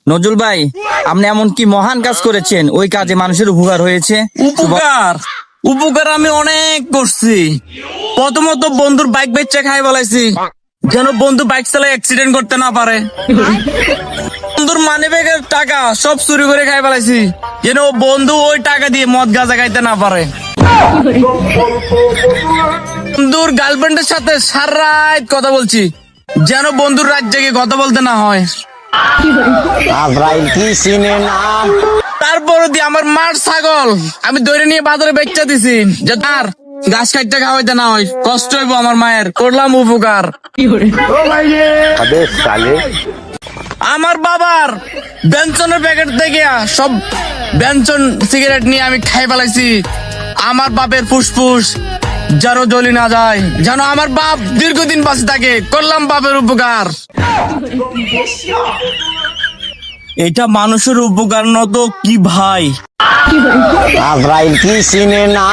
নজরুল ভাই, আপনি এমন কি মহান কাজ করেছেন ওই কাজে মানুষের উপকার হয়েছে? উপকার উপকার আমি অনেক করছি। প্রথমত বন্ধুর বাইক বেচে খাই বলাইছি, যেন বন্ধু বাইক চালায় অ্যাক্সিডেন্ট করতে না পারে। বন্ধুর মানি ব্যাগের টাকা সব চুরি করে খাই ফেলাইছি, যেন বন্ধু ওই টাকা দিয়ে মদ গাঁজা খাইতে না পারে। বন্ধুর গার্লফ্রেন্ডের সাথে সারা রাত কথা বলছি, যেন বন্ধুর রাত জেগে কথা বলতে না হয়। তারপর দিয়ে আমার মার ছাগল আমি ধরে নিয়ে বাজারে বেচা দিছি, যে তার গাছ কাটতে খাওয়াইতে না হয়, কষ্ট হইব আমার মায়ের। করলাম উপকার। আমার বাবার বেনসনের প্যাকেট থেকে সব বেনসন সিগারেট নিয়ে আমি খাই ফেলাইছি। আমার বাপের ফুসফুস যেন জ্বলি না যায়, যেন আমার বাপ দীর্ঘদিন বাঁচে থাকে। করলাম বাপের উপকার। এটা মানুষের উপকার নত কি ভাই? আজরাইল কি চিনে না।